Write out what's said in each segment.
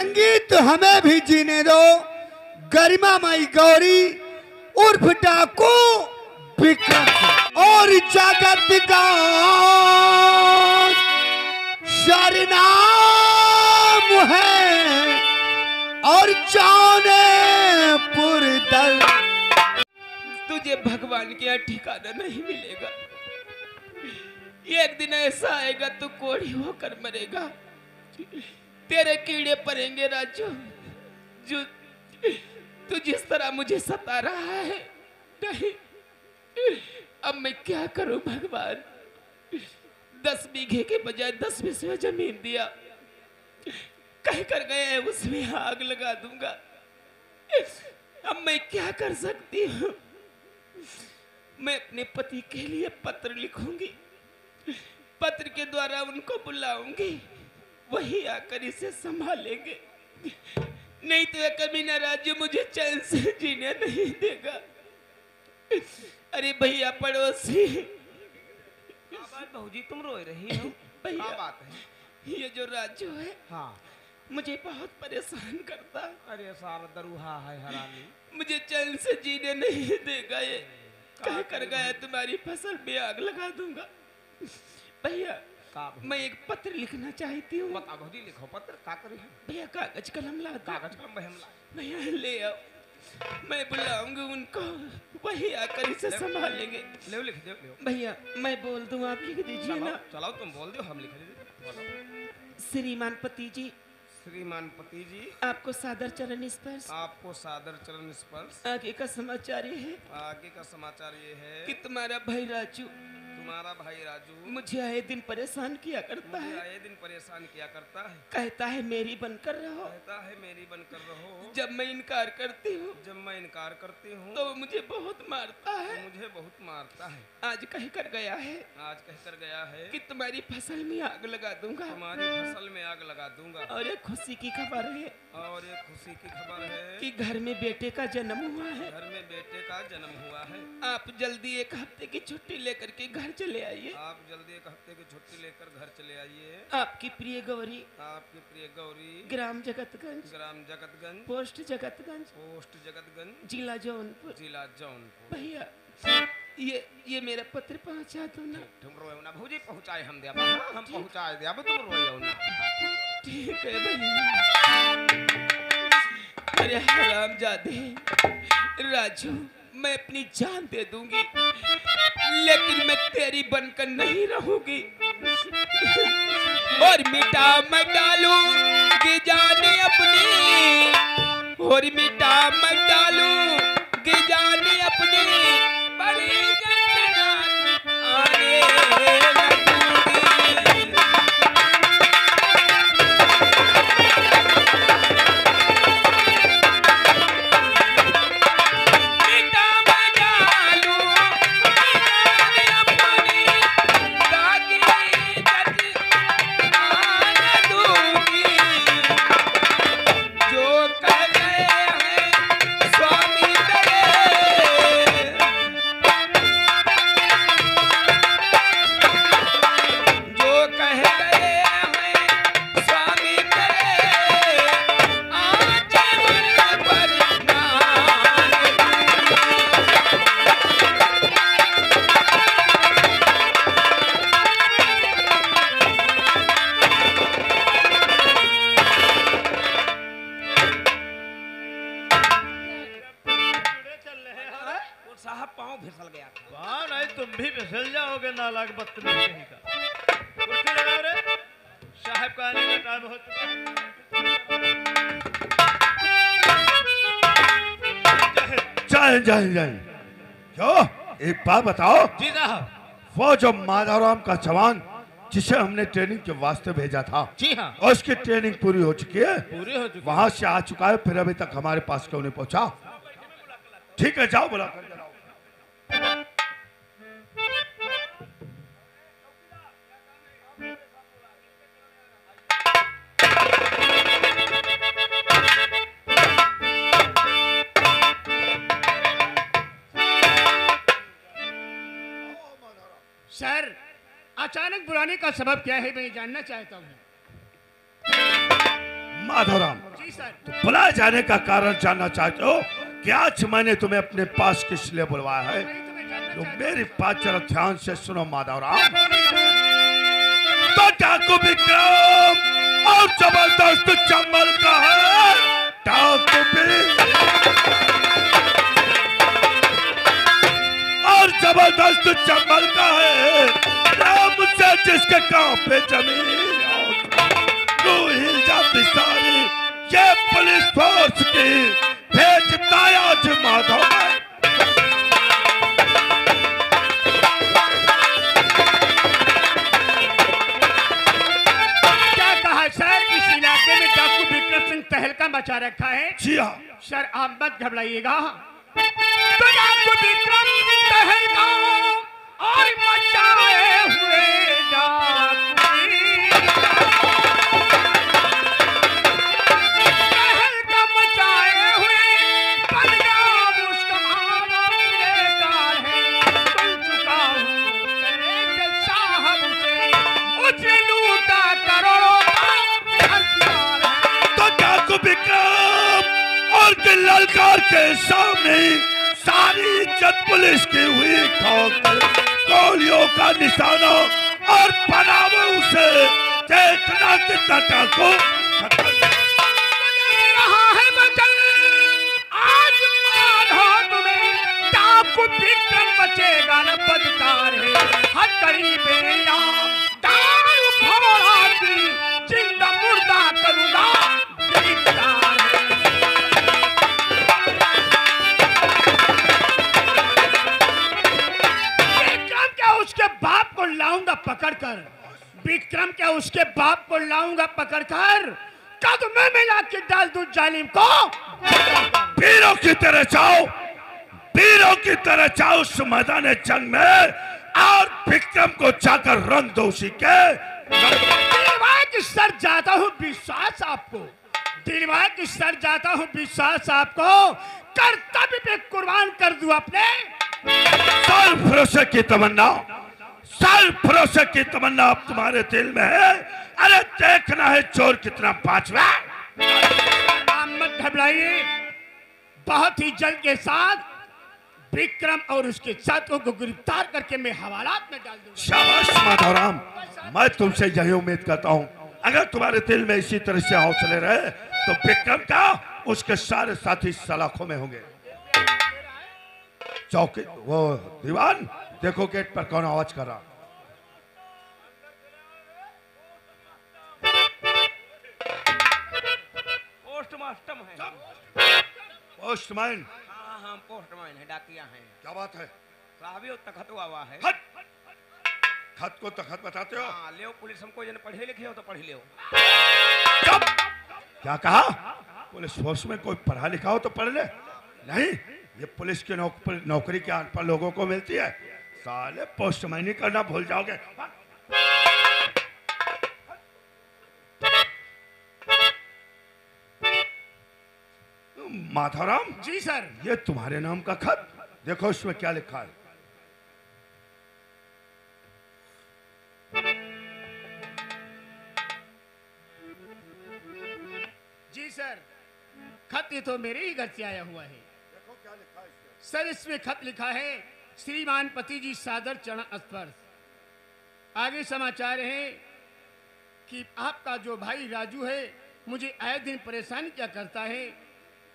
संगीत हमें भी जीने दो। गरिमामयी गौरी उर्फ डाकू विक्रम और जगत का सरनाम है और जौनपुर दल। तुझे भगवान के यहाँ ठिकाना नहीं मिलेगा। एक दिन ऐसा आएगा तू कोढ़ी होकर मरेगा। तेरे कीड़े पड़ेंगे राजू। जो तू जिस तरह मुझे सता रहा है, नहीं अब मैं क्या करूं भगवान। 10 बीघे के बजाय 10 बीघे जमीन दिया, कह कर गए हैं उसमें आग लगा दूंगा। अब मैं क्या कर सकती हूँ। मैं अपने पति के लिए पत्र लिखूंगी, पत्र के द्वारा उनको बुलाऊंगी, वही आकर इसे संभालेंगे। नहीं तो कभी ना राजू मुझे चैन से जीने नहीं देगा। अरे भैया पड़ोसी। बहू जी तुम रो रही हो? भैया क्या बात है? ये जो राजू है, हाँ, मुझे बहुत परेशान करता। अरे सारा दरुहा है हरामी। मुझे चैन से जीने नहीं देगा। ये कह कर गया तुम्हारी फसल में आग लगा दूंगा। भैया मैं एक पत्र लिखना चाहती हूँ। बता बहू जी, लिखो पत्र। क्या करी है भैया? कागज कलम ला दो। कागज कलम बहम ला। भैया ले आओ, मैं बुलाऊंगी उनको, वही आकर इसे संभालेंगे। ले लिख दो। भैया मैं बोल दूं, आप लिख दीजिए ना। चलाओ तुम बोल दो, हम लिख देते। श्रीमान पति जी, श्रीमान पति जी, आपको सादर चरण स्पर्श। आपको सादर चरण स्पर्श। आगे का समाचार ये है आगे का समाचार ये है कि तुम्हारा भाई राजू, तुम्हारा भाई राजू मुझे आए दिन परेशान किया करता है। आए दिन परेशान किया करता है। कहता है मेरी बनकर रहो, कहता है मेरी बनकर रहो। जब मैं इनकार करती हूँ, जब मैं इनकार करती हूँ तो मुझे बहुत मारता है। मुझे बहुत मारता है। आज कह कर गया है, आज कहकर गया है कि तुम्हारी फसल में आग लगा दूंगा। तुम्हारी फसल में आग लगा दूंगा। और एक खुशी की खबर है, और एक खुशी की खबर है कि घर में बेटे का जन्म हुआ है। घर में बेटे का जन्म हुआ है। आप जल्दी 1 हफ्ते की छुट्टी लेकर के घर चले आइए। आप जल्दी 1 हफ्ते की छुट्टी लेकर घर चले आइए। आपकी प्रिय गौरी, आपकी प्रिय गौरी, ग्राम जगतगंज, ग्राम जगतगंज, पोस्ट जगतगंज, पोस्ट जगतगंज, जिला जौनपुर। जिला जौनपुर। भैया ये मेरा पत्र पहुंचा दो ना। तुम रोयो ना भौजी, पहुंचाए हम दिया। हम पहुंचाए दिया, तुम रोयो ना। ठीक है भैया। अरे हरामजादे राजू, मैं अपनी जान दे दूंगी, लेकिन मैं तेरी बनकर नहीं रहूंगी। और मिटा मैं डालूंगी जाने अपनी, और मिटा मैं डालूंगी जाने अपनी, बड़ी गंजना आने लगूंगी। साहब पाँव फिसल गया। वाह, नहीं तुम भी फिसल जाओगे नालायक बदतमीज कहीं का। कुर्सी लगाओ रे, साहब का आने का टाइम हो चुका है। जय जय जय। क्यों, एक बात बताओ। जी साहब। वो जो माधवराम का जवान जिसे हमने ट्रेनिंग के वास्ते भेजा था, जी हाँ, और उसकी ट्रेनिंग पूरी हो चुकी है? पूरी हो चुकी। वहां से आ चुका है, फिर अभी तक हमारे पास क्यों नहीं पहुंचा? ठीक है, जाओ बुला कर जाओ। सर, अचानक बुलाने का सबब क्या है, मैं जानना चाहता हूँ। माधवराम, जी सर। तो बुलाए जाने का कारण जानना चाहते हो कि आज मैंने तुम्हें अपने पास किस लिए बुलवाया है? मैं तुम्हें जानना तो चाहता मेरी बात जरा ध्यान से सुनो माधवराव। हूं। तो डाकू विक्रम और जबरदस्त चंबल का है डाकू और जबरदस्त चंबल का है राम से जिसके काम पे जमीन रूह हिल जाती सारी ये पुलिस फोर्स की भेजता आज माधव है। क्या कहा सर, इस इलाके में डाकू विक्रम सिंह तहलका मचा रखा है? जी हाँ, सर आप मत घबराइएगा। तो डाकू विक्रम तहलका और मचाए हुए डाकू तहलका मचाए हुए पंजाब उसका मारा बेकार है। सुन चुका हूँ तेरे साहब से उसने लूटा करोड़ों का हथियार है। तो डाकू विक्रम और दिल ललकार के सामने सारी इज्जत पुलिस की हुई ठोकर गोलियों का निशाना और बनावो उसे देखना कितना डाकू रहा है बचल आज माधो तुम्हें डाकू विक्रम बचेगा न बदकार है। हर करीबे या दारू फोड़ा की जिंदा मुर्दा करूंगा गिरफ्तार है। विक्रम क्या उसके बाप को लाऊंगा पकड़कर, विक्रम क्या उसके बाप को लाऊंगा पकड़कर कदम में लाके डाल दूं जालिम को। वीरों की तरह जाओ, वीरों की तरह जाओ उस मैदान जंग में और विक्रम को जाकर रंग दो उसी के। दिलवा के सर जाता हूँ विश्वास आपको, दिलवा के सर जाता हूँ विश्वास आपको, कर्तव्य पे कुर्बान कर दूं अपने। साल भरोसे की तमन्ना, साल भरोसे की तमन्ना अब तुम्हारे दिल में है। अरे देखना है चोर कितना पांचवा। आप मत घबराइए, बहुत ही जल्द के साथ विक्रम और उसके साथियों को गिरफ्तार करके मैं हवालात में डाल दूंगा। शाबाश माधवराम, मैं तुमसे यही उम्मीद करता हूँ अगर तुम्हारे दिल में इसी तरह से हौसले रहे तो विक्रम का उसके सारे साथी सलाखों में होंगे। चौकी वो दीवान देखो गेट पर कौन आवाज कर रहा। पोस्टमास्टर है। पोस्टमैन, हाँ हाँ पोस्टमैन है, डाकिया है। क्या बात है? साहब यो तखत हुआ है। हट, खत को तखत बताते हो? हाँ ले पुलिस हमको जन पढ़े लिखे हो तो पढ़ लियो। चुप! क्या कहा? पुलिस फोर्स में कोई पढ़ा लिखा हो तो पढ़ ले। नहीं, ये पुलिस की नौकरी के अनपढ़ लोगों को मिलती है। साले पोस्टमैन ही करना भूल जाओगे। माधवराम जी सर। ये तुम्हारे नाम का खत देखो, इसमें क्या लिखा है। जी सर, खत ये तो मेरे ही घर से आया हुआ है। देखो क्या लिखा है इसमें। सर इसमें खत लिखा है, श्रीमान पति जी सादर चरण स्पर्श। आगे समाचार है कि आपका जो भाई राजू है मुझे आए दिन परेशान क्या करता है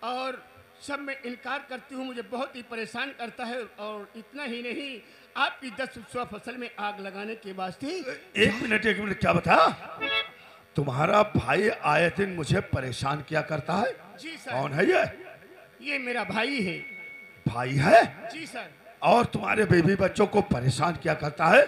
और सब में इनकार करती हूँ, मुझे बहुत ही परेशान करता है। और इतना ही नहीं, आपकी 10 फसल में आग लगाने के वास्ते। एक मिनट क्या बता? तुम्हारा भाई आए दिन मुझे परेशान किया करता है? जी सर। कौन है ये मेरा भाई है। भाई है? जी सर। और तुम्हारे बेबी बच्चों को परेशान किया करता है?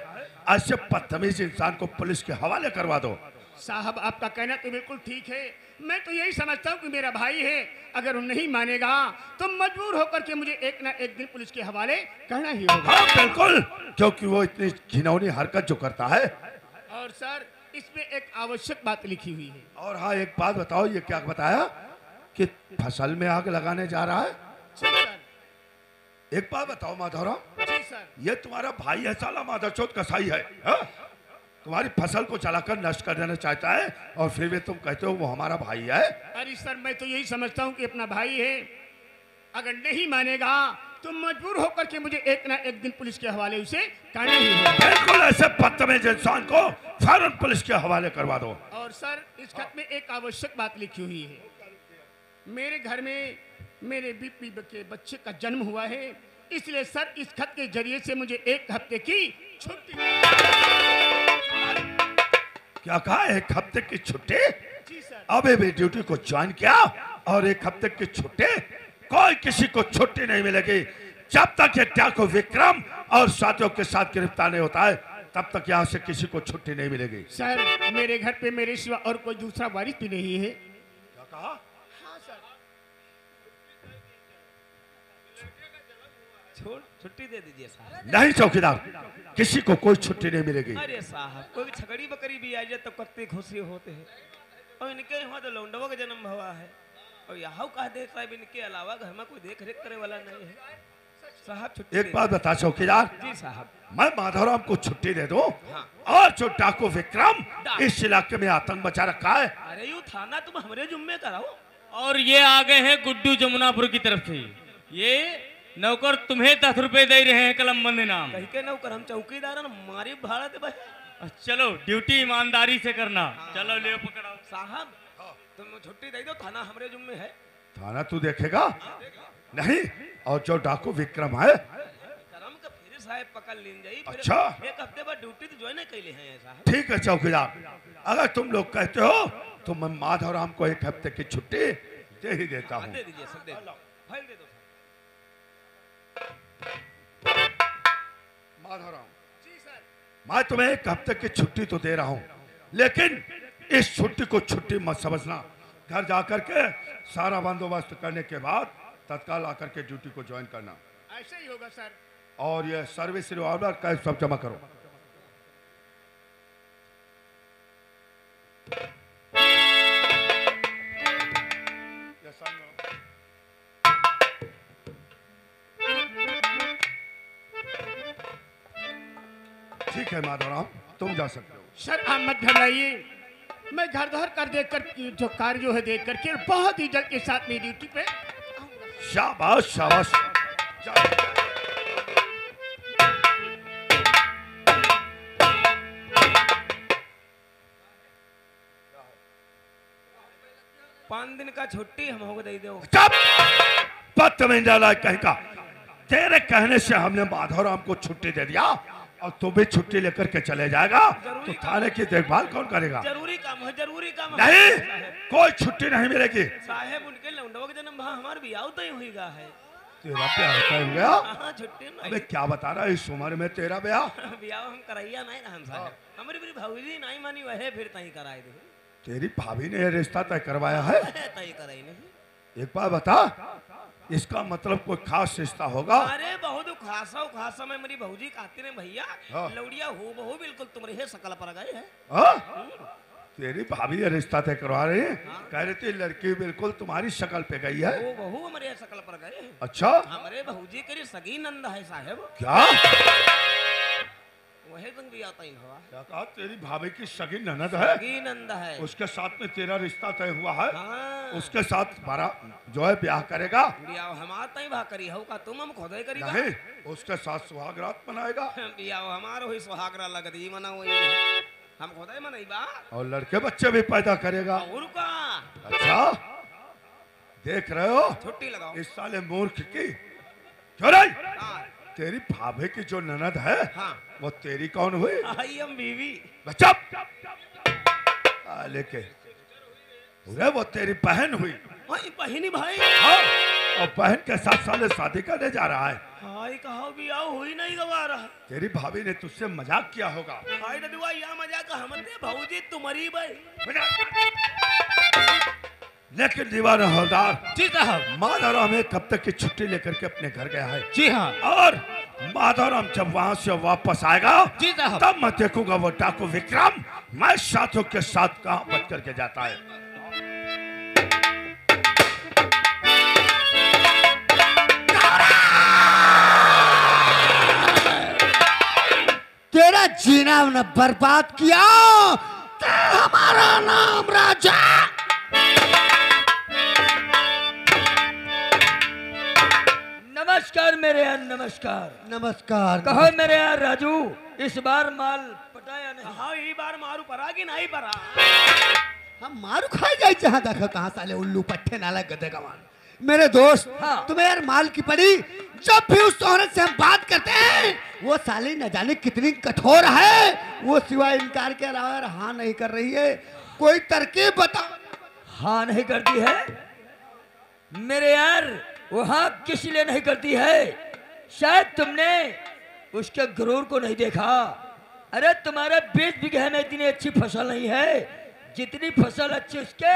ऐसे बदतमीज इंसान को पुलिस के हवाले करवा दो। साहब आपका कहना तो बिल्कुल ठीक है, मैं तो यही समझता हूँ कि मेरा भाई है, अगर वो नहीं मानेगा तो मजबूर होकर के मुझे एक ना एक दिन पुलिस के हवाले करना ही होगा। हाँ बिल्कुल, क्योंकि वो इतनी घिनौनी हरकत जो करता है। और सर इसमें एक आवश्यक बात लिखी हुई है। और हाँ एक बात बताओ, ये क्या बताया कि फसल में आग लगाने जा रहा है? जी सर। एक बात बताओ माधवराव, जी सर। ये तुम्हारा भाई है साला माधवचोद कसाई है, हाँ? तुम्हारी फसल को जलाकर नष्ट कर देना चाहता है और फिर भी तुम कहते हो वो हमारा भाई है। अरे सर, मैं तो यही समझता हूँ कि अपना भाई है। अगर नहीं मानेगा तो मजबूर होकर के मुझे एक ना एक दिन पुलिस के हवाले उसे करना ही होगा। बिल्कुल, ऐसे बदतमीज इंसान को फौरन पुलिस के हवाले करवा दो। और सर, इस खत में एक आवश्यक बात लिखी हुई है। मेरे घर में मेरे बीपी के बच्चे का जन्म हुआ है, इसलिए सर इस खत के जरिए से मुझे 1 हफ्ते की छुट्टी। क्या कहा? 1 हफ्ते की छुट्टी? जी सर। अभी भी ड्यूटी को ज्वाइन किया और 1 हफ्ते की छुट्टी? कोई किसी को छुट्टी नहीं मिलेगी जब तक ये डाकू विक्रम और साथियों के साथ गिरफ्तार नहीं होता है, तब तक यहाँ से किसी को छुट्टी नहीं मिलेगी। सर, मेरे घर पे मेरे सिवा और कोई दूसरा वारिस भी नहीं है। क्या कहा? हाँ सर। छोड़, छुट्टी दे दीजिए साहब। नहीं चौकीदार, किसी को कोई छुट्टी नहीं मिलेगी। अरे साहब, कोई छगड़ी बकरी भी आ जाए तो कत्ते खुशी होते हैं। और इनके यहाँ तो लौंडवा का जन्म हुआ है और यहाँ कहा देख साहब, इनके अलावा घर में कोई देख रेख करे वाला नहीं है। साहब छुट्टी एक बात बता चौकीदार, जी साहब। मैं माधवराम को छुट्टी दे दूं हाँ। और जो डाकू विक्रम इस इलाके में आतंक मचा रखा है, अरे यू थाना तुम हमारे जुम्मे कराओ। और ये आ गए हैं गुड्डू जमुनापुर की तरफ से। ये नौकर तुम्हें 10 रुपए दे रहे हैं कलमबंद इनाम। कहीं के नौकर हम चौकीदार हैं, मारी भाड़ा दे भाई। चलो ड्यूटी ईमानदारी से करना। चलो ले पकड़ाओ। साहब तुम छुट्टी दे दो, थाना हमारे जुम्मे है। थाना तू देखेगा नहीं? और जो डाकू विक्रम है, करम का फिर साहब पकड़ लीन जाई। फिर अच्छा। 1 हफ्ते बाद ड्यूटी तो ज्वाइन कैले हैं साहब। ठीक है चौकीदार, अगर तुम लोग कहते हो तो मैं माधवराम को 1 हफ्ते की छुट्टी दे ही देता हूँ। दे दीजिए सब, दे दो। फाइल दे दो। माधवराम मैं तुम्हें 1 हफ्ते की छुट्टी तो दे रहा हूँ, लेकिन इस छुट्टी को छुट्टी मत समझना। घर जाकर के सारा बंदोबस्त करने के बाद तत्काल आकर के ड्यूटी को ज्वाइन करना। ऐसे ही होगा सर। और ये सर्विस रिवॉल्वर कैश सब जमा करो। ये साइन करो। ठीक है माधवराम, तुम जा सकते हो। सर आप मत घबराइए, मैं घर धर कर देख कर जो कार्य जो है देख करके बहुत ही जल्द के साथ मेरी ड्यूटी पे आऊंगा। शाबाश शाबाश। जाओ। 5 दिन का छुट्टी हम हो दे दो। चुप! बदतमीज डाला कहीं का। तेरे कहने से हमने माधवराम को छुट्टी दे दिया और तू भी छुट्टी लेकर के चले जाएगा तो थाने की देखभाल कौन करेगा? जरूरी काम है, जरूरी काम है। नहीं, कोई छुट्टी नहीं मिलेगी। साहेब उनके लौंडवा के जन्म वहाँ हमारे भी आवता ही होगा है। तेरा ब्याह तय हो गया? हाँ छुट्टी अबे क्या बता रहा है, इस उम्र में तेरा ब्याह? ब्याह हम कराइया नहीं ना हम साहब। हमारी मेरी भाऊजी नहीं मानी वह फिर तई कराए दे। तेरी भाभी ने यह रिश्ता तय करवाया है? तई कराई नहीं। एक बार बता, इसका मतलब कोई खास रिश्ता होगा? अरे बहुत खासा में मेरी भाऊजी कहती ने भैया हाँ। लौड़िया हो बहु बिल्कुल तुम्हारे है शकल पर गए है। हाँ? तेरी भाभी ये रिश्ता तय करवा रही है? कह रही थी लड़की बिल्कुल तुम्हारी शक्ल पे गई है। वो बहु हमारे शकल पर गए हैं। अच्छा, हमारे भाऊजी करी सगी नंद है साहेब। क्या वही रंग भी आता ही हुआ। क्या कहा? तेरी भाभी की सगी ननद है, सगी नंद है। उसके साथ में तेरा रिश्ता तय हुआ है। हाँ। उसके साथ हमारा जो है ब्याह करेगा? बियाह हमार तई भा करी हो का तुम हम खुद ही करी बा। नहीं, उसके साथ सुहाग रात मनाएगा। बियाह हमार हुई सुहागरा लगदी मना हुई हम खुद ही मनाई बा। और लड़के बच्चे भी पैदा करेगा। और का अच्छा, देख रहे हो छुट्टी लगाओ। इस साले मूर्ख की। क्यों नहीं? हाँ। तेरी भाभी की जो ननद है हाँ। वो तेरी कौन हुई? आई हम बीवी। बच्चा लेके अरे वो तेरी बहन हुई। भाई बहनी भाई। हाँ, और बहन के साथ साले शादी करने जा रहा है। हाय कहा बियाह हुई नहीं गवा रहा। तेरी भाभी ने तुझसे मजाक किया होगा। हाय ददुआ या मजाक हमते भाऊजी तुम्हारी भाई। लेकिन दीवाना हवलदार जी साहब। माधवराम 1 हफ्ते की छुट्टी लेकर के अपने घर गया है। जी हाँ। और माधवराम जब वहां से वापस आएगा जी साहब। तब मैं देखूंगा वो डाकू विक्रम मैं साथियों के साथ कहां बच करके जाता है। तेरा जीना न बर्बाद किया तो हमारा नाम राजा। नमस्कार मेरे यार, नमस्कार। नमस्कार। कहो मेरे यार राजू, इस बार माल पटाया नहीं? हाँ ई बार मारू परा कि नहीं परा? हम मारू खाए जाए जहाँ देखो तहाँ साले उल्लू पट्टे नाला गधे का माल। मेरे दोस्त, हाँ। तुम्हें यार माल की पड़ी। जब भी उस औरत से हम बात करते हैं वो साली न जाने कितनी कठोर है, वो सिवाय इनकार के अलावा यार हाँ नहीं कर रही है। कोई तरकीब बताओ। हाँ नहीं करती है मेरे यार, वो हाँ किस लिए नहीं करती है? शायद तुमने उसके गुरूर को नहीं देखा। अरे तुम्हारे 20 बीघे में इतनी अच्छी फसल नहीं है जितनी फसल अच्छी उसके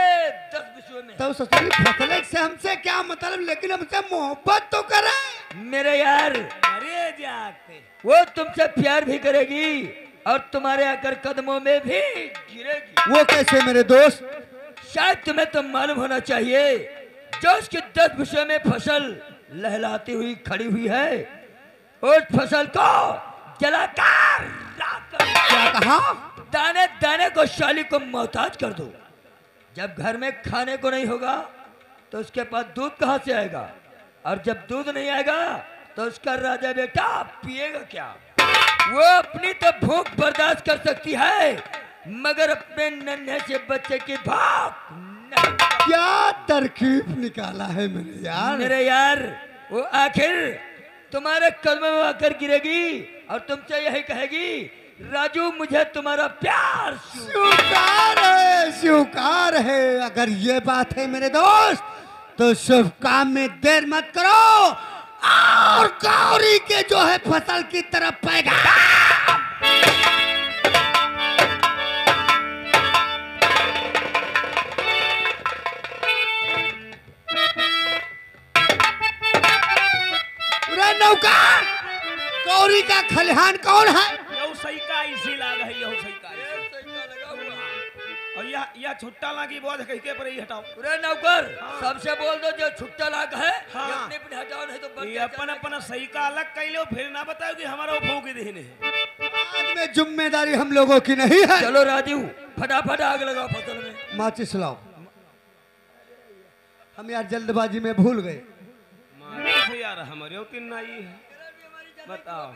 10 बीघे में। तो ससुरी फसल से हमसे क्या मतलब, लेकिन हमसे मोहब्बत तो करे। मेरे यार अरे जाते वो तुमसे प्यार भी करेगी और तुम्हारे आकर कदमों में भी गिरेगी। वो कैसे मेरे दोस्त? शायद तुम्हें तो मालूम होना चाहिए, जो उसके 10 विषय में फसल लहलाती हुई खड़ी हुई है, उस फसल को जलाकर राख कर क्या कहा? दाने दाने को शाली को मोहताज कर दो। जब घर में खाने को नहीं होगा तो उसके पास दूध कहाँ से आएगा, और जब दूध नहीं आएगा तो उसका राजा बेटा पिएगा क्या? वो अपनी तो भूख बर्दाश्त कर सकती है मगर अपने नन्हे से बच्चे की भूख नहीं। क्या तरकीब निकाला है मेरे यार। मेरे यार वो आखिर तुम्हारे कदमों में आकर गिरेगी और तुमसे यही कहेगी, राजू मुझे तुम्हारा प्यार स्वीकार है, स्वीकार है। अगर ये बात है मेरे दोस्त तो शुभ काम में देर मत करो और गौरी के जो है फसल की तरफ पैगाम। नौकर, गौरी का खलिहान कौन है? यह सही का इसी लाग है, यह सही का और यह छुट्टा लागी बहुत कह के पर ही हटाओ। पूरे नौकर सबसे बोल दो जो छुट्टा लाग है हाँ। ये अपने पे हटाओ, नहीं तो बंद ये अपन अपन सही का अलग कह लो, फिर ना बताओ कि हमारा उपभोग की देने है। आज में जिम्मेदारी हम लोगों की नहीं है। चलो राजू फटाफट आग लगाओ फसल में। माचिस लाओ। हम यार जल्दबाजी में भूल गए। माचिस यार हमारे तीन नाई है, बताओ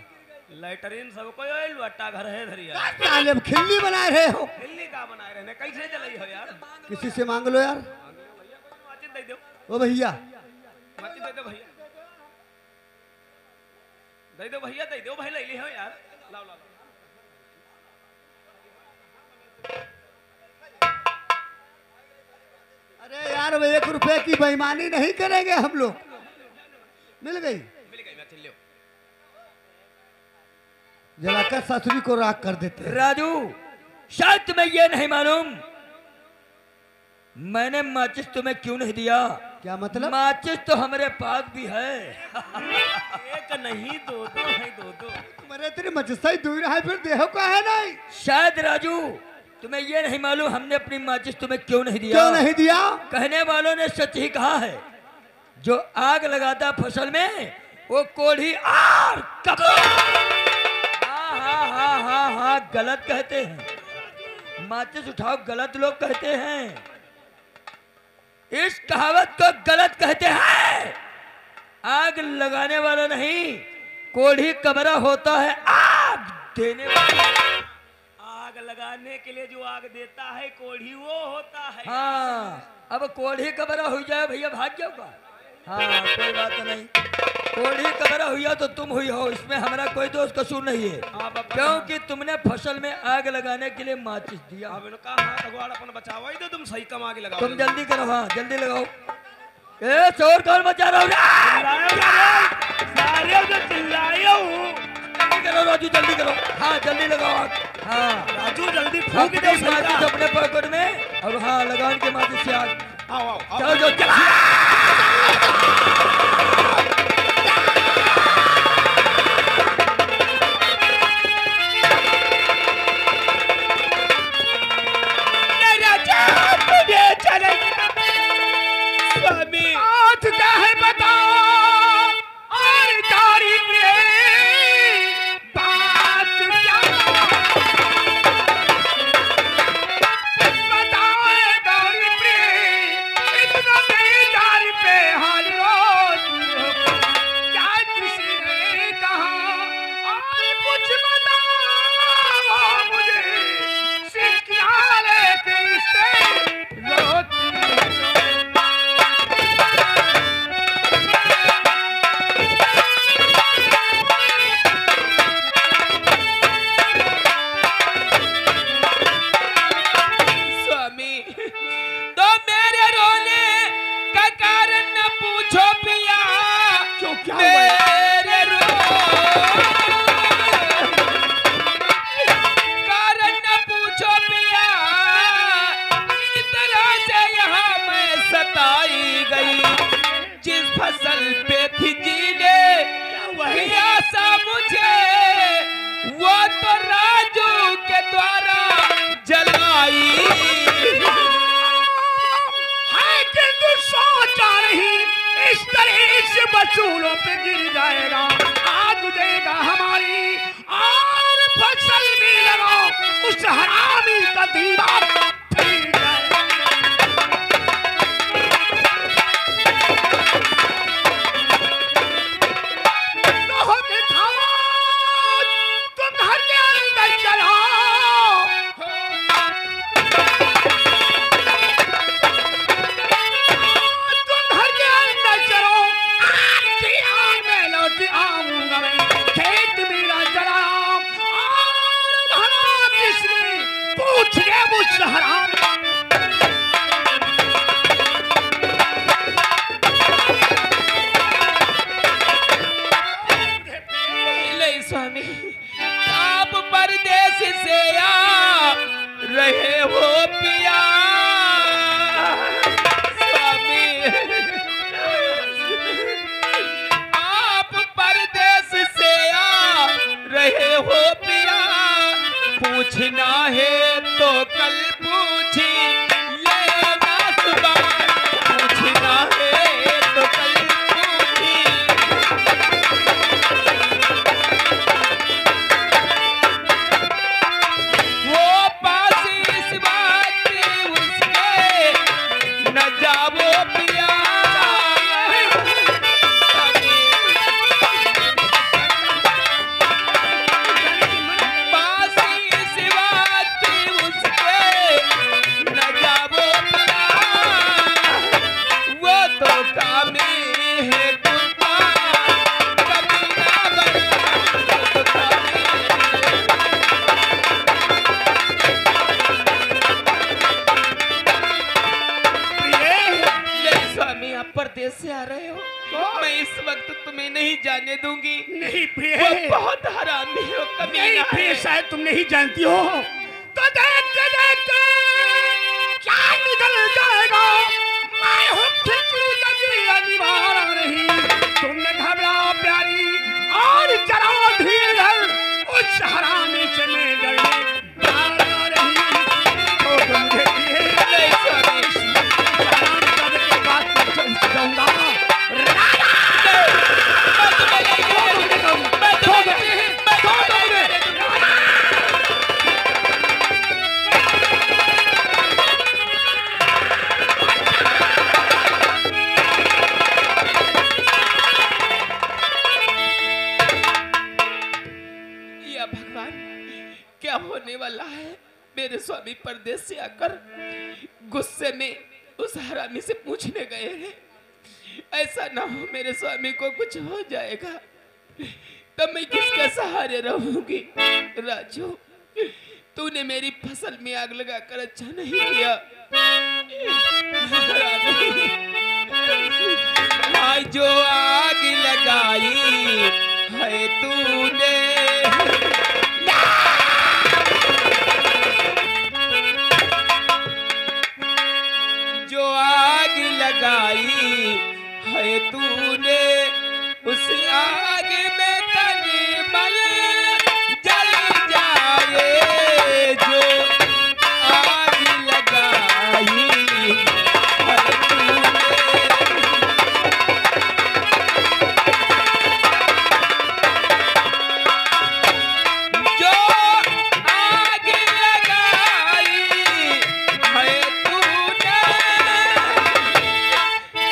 लाइटरीन सबको लुट्टा घर है धरिया। साले अब खिल्ली बना रहे हो, दिल्ली का बनाए रहने कैसे चलाई हो यार? किसी से मांग लो यार। माचिस दे दो, ओ भैया, माचिस दे दो भैया, दे दो भैया, दे दो भाई, ले ली हो यार। लाओ लाओ अरे यार वो 1 रुपए की बेईमानी नहीं करेंगे हम लोग। मिल गई, मिल गई, मैं चिल्ले जलाकर ससुरी को राख कर देते हैं। राजू शायद तुम्हें ये नहीं मालूम मैंने माचिस तुम्हें क्यों नहीं दिया। क्या मतलब? माचिस तो हमारे पास भी है। एक नहीं दो दो है, दो दो। तुम्हारे तेरे मचसा ही दूर है, फिर देहो का है नहीं? शायद राजू तुम्हें ये नहीं मालूम हमने अपनी माचिस तुम्हें क्यों नहीं दिया। क्यों नहीं दिया? कहने वालों ने सच ही कहा है, जो आग लगाता फसल में वो कोढ़ी और हाँ गलत कहते हैं। माचिस उठाओ गलत लोग कहते हैं, इस कहावत को गलत कहते हैं। आग लगाने वाला नहीं, कोढ़ी कमरा होता है आग देने वाला। आग लगाने के लिए जो आग देता है कोढ़ी वो होता है। हाँ अब कोढ़ी कमरा हो जाए भैया भाग जाओगा। हाँ कोई बात नहीं, कोढ़ी कमरा हुआ तो तुम हुई हो, इसमें हमारा कोई दोष कसूर नहीं है, क्योंकि तुमने फसल में आग लगाने के लिए माचिस दिया। अब इनका हाथ अगवाड़ अपन बचाओ ही तो तुम सही कमा के लगाओ। तुम जल्दी करो, हाँ जल्दी लगाओ। ए चोर कौन मचा रहा जल्दी करो राजू, जल्दी करो। हाँ जल्दी लगाओ आग। हाँ राजू जल्दी फूक दे अपनी माचिस अपने पॉकेट में और हाँ लगान के माचिस से आग। आओ आओ आओ। चलो जो चला बात क्या है बताओ, और तारीफ रे बात क्या है? तो राजू के द्वारा जलाई है किंतु सोचा नहीं इस तरह से बसूलों पे गिर जाएगा, आग देगा हमारी और फसल भी लगा उस हरामी का दीवार फिर जाएगा। तो दिखाओ तुम घर के अंदर चलो, आऊंगा मैं, खेत मेरा जला और भला किसने पूछ ले मुझसे हराम। नहीं स्वामी, आप परदेश से आ रहे हो पिया स्वामी, रहे हो पिया, पूछना है तो कल पूछी लेना सुबह, पूछना है तो कल पूछी। वो पास इस बात उसके न जाओ पिया, परदेश से आ रहे हो तो मैं इस वक्त तुम्हें नहीं जाने दूंगी। नहीं प्रिय, वो बहुत हरामी हो, नहीं प्रिय, शायद तुम नहीं जानती हो तो देखते देखते क्या निकल जाएगा। मैं हूँ खिचड़ी गजरिया दीवार नहीं, तुमने घबरा प्यारी और जरा धीरे धर उस हरामी से मैं डरने वाला नहीं। तो तुम देखिए भगवान क्या होने वाला है। मेरे स्वामी परदेश से आकर गुस्से में उस हरामी से पूछने गए हैं, ऐसा ना हो मेरे स्वामी को कुछ हो जाएगा तब मैं किसके सहारे रहूंगी। राजू, तूने मेरी फसल में आग लगाकर अच्छा नहीं किया। हाय जो आग लगाई है तूने, जो आग लगाई है तूने, उस आग में तनी मन जल जाए। जो आग लगाई है तूने, जो आग लगाई है तूने,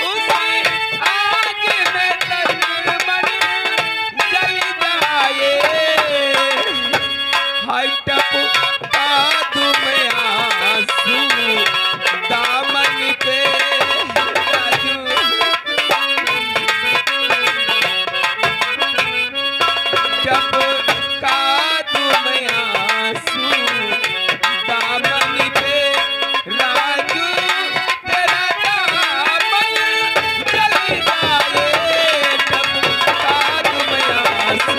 उस आग में तन मन जल जाए। हाय टपका दूं मैं आंसू दामन पे, राजू टपका दूं मैं आंसू दामन पे, राजू तेरा दामन जल जाए। टपका दूं मैं आंसू,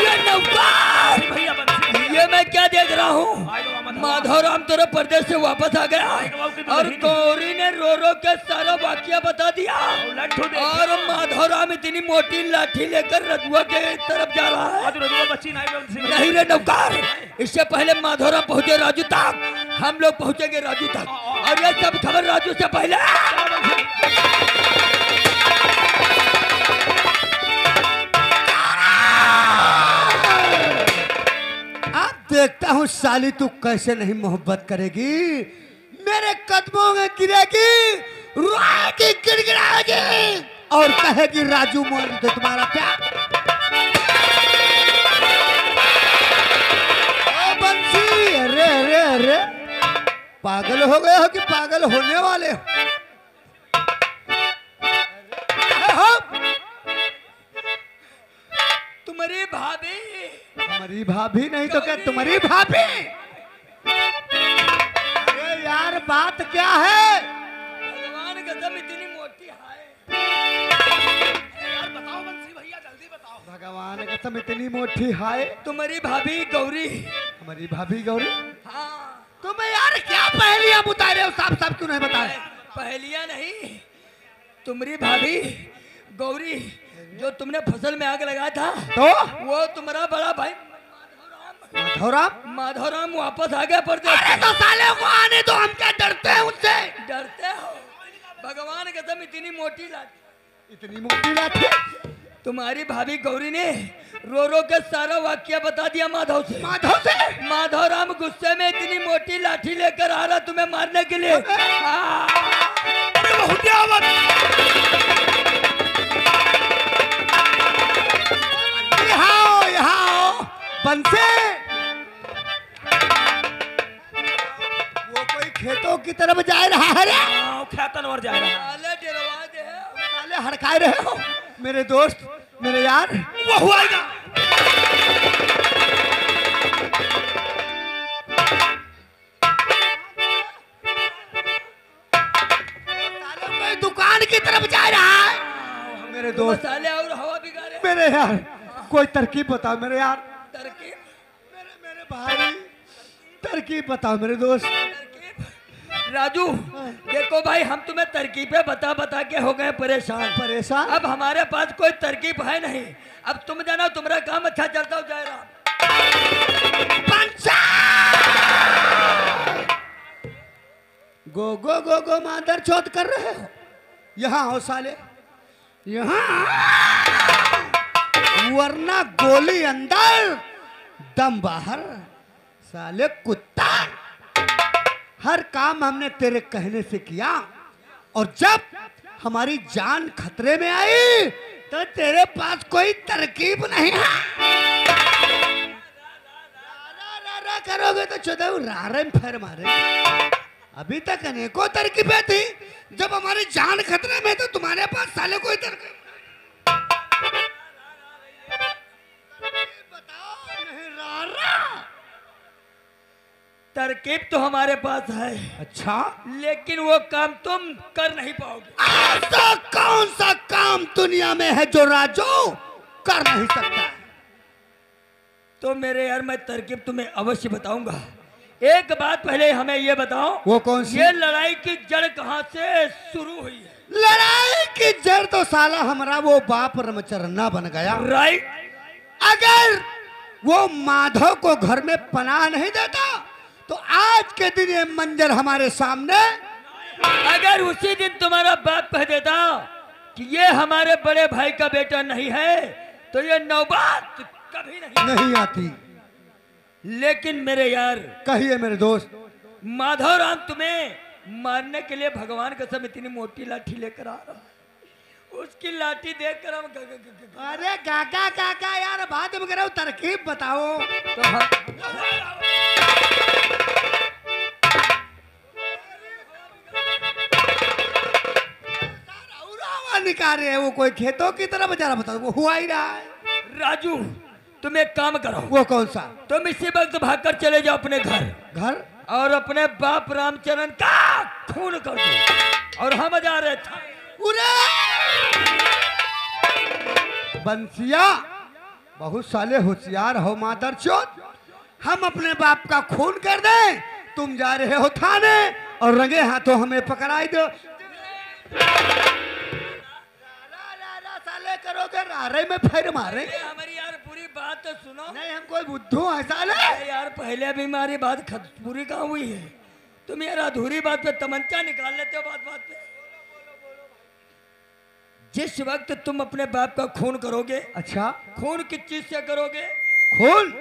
ये नौकर, ये मैं क्या देख रहा हूँ? माधवराम तेरे परदेश से वापस आ गया और गौरी ने रो रो के सारा वाकया बता दिया और माधवराम इतनी मोटी लाठी लेकर रजुआ के तरफ जा रहा है। नहीं रे नौकर, इससे पहले माधवराम पहुंचे राजू तक, हम लोग पहुंचेंगे राजू तक और ये सब खबर राजू से पहले। देखता हूँ साली तू कैसे नहीं मोहब्बत करेगी, मेरे कदमों में गिरेगी, रोएगी, गिड़गिड़ाएगी और कहेगी राजू मोल दे तुम्हारा प्यार। ओ बंसी, अरे अरे अरे पागल हो गए हो कि पागल होने वाले हो? तुम्हारी भाभी, हमारी भाभी नहीं तो क्या तुम्हारी भाभी? अरे यार बात क्या है? भगवान कसम इतनी मोटी है यार बताओ बंसी भैया, जल्दी बताओ। भगवान कसम इतनी मोटी है। तुम्हारी भाभी गौरी। हमारी भाभी गौरी? हाँ। तुम यार क्या पहेलियां बता रहे हो? साफ साफ क्यों नहीं बताए? पहेलियां नहीं, तुम्हारी भाभी गौरी जो तुमने फसल में आग लगाया था तो वो तुम्हारा बड़ा भाई माधवराम। माधवराम वापस आ गया परदेश। अरे तो साले को आने दो, हम क्या डरते हैं उनसे? डरते हो? भगवान कसम इतनी मोटी लाठी, इतनी मोटी लाठी? तुम्हारी भाभी गौरी ने रो रो के सारा वाकया बता दिया माधव से। माधव से? माधवराम गुस्से में इतनी मोटी लाठी लेकर आ रहा तुम्हें मारने के लिए। बंसे, वो कोई खेतों की तरफ जा रहा है रे? खेतन और जा रहा है। साले डरवा दे, साले हड़काए रहे हो मेरे दोस्त, मेरे यार। वो हुआएगा। साले कोई दुकान की तरफ जा रहा है मेरे दोस्त। साले और हवा बिगाड़े मेरे यार कोई तरकीब बताओ मेरे यार। तरकीब? मेरे भाई तरकीब बताओ मेरे दोस्त। राजू देखो भाई, हम तुम्हें तरकीबें बता बता के हो गए परेशान। अब हमारे पास कोई तरकीब है नहीं। अब तुम जाना, तुम्हारा काम अच्छा चलता हो जाएगा। गो गो गो गो मादर चौथ कर रहे हो? यहाँ हो साले, यहाँ, वरना गोली अंदर दम बाहर। साले कुत्ता, हर काम हमने तेरे कहने से किया और जब हमारी जान खतरे में आई तो तेरे पास कोई तरकीब नहीं है। रा करोगे तो चौदह रारे में फेर मारे। अभी तक अनेकों तरकीबें थी, जब हमारी जान खतरे में तो तुम्हारे पास साले कोई तरकीब बताओ नहीं। रारा तरकीब तो हमारे पास है। अच्छा, लेकिन वो काम तुम कर नहीं पाओगे। ऐसा कौन सा काम दुनिया में है जो राजू कर नहीं सकता? तो मेरे यार मैं तरकीब तुम्हें अवश्य बताऊंगा। एक बात पहले हमें ये बताओ, वो कौन सी? ये लड़ाई की जड़ कहाँ से शुरू हुई है? लड़ाई की जड़ तो साला हमारा वो बाप रमचरना बन गया। राइट। अगर वो माधव को घर में पनाह नहीं देता तो आज के दिन ये मंजर हमारे सामने। अगर उसी दिन तुम्हारा बाप कह देता कि ये हमारे बड़े भाई का बेटा नहीं है तो ये नौबत कभी नहीं आती। लेकिन मेरे यार, कहिए मेरे दोस्त। माधवराम तुम्हें मारने के लिए भगवान कसम इतनी मोटी लाठी लेकर आ रहा है। उसकी लाठी देखकर हम अरे काका काका यार बात में करो, तरकीब बताओ। तो हम निकाल रहे हैं, वो कोई खेतों की तरफ जा रहा, बताओ वो हुआ ही रहा है। राजू तुम एक काम करो। वो कौन सा? तुम इसी वक्त भागकर चले जाओ अपने घर और अपने बाप रामचरण का खून कर दो। और हम जा रहे थे। बंसिया बहुत साले होशियार हो मादर चोद। हम अपने बाप का खून कर दें, तुम जा रहे हो थाने और रंगे हाथों हमें पकड़ाई दो। साले करोगे रारे में फिर मारे। हमारी यार पूरी बात तो सुनो। नहीं हम कोई बुद्धू है साले। यार पहले भी हमारी बात पूरी कहाँ हुई है? तुम यार अधूरी बात पे तमंचा निकाल लेते हो बात बात पे। जिस वक्त तुम अपने बाप का खून करोगे, अच्छा खून किस चीज से करोगे? खून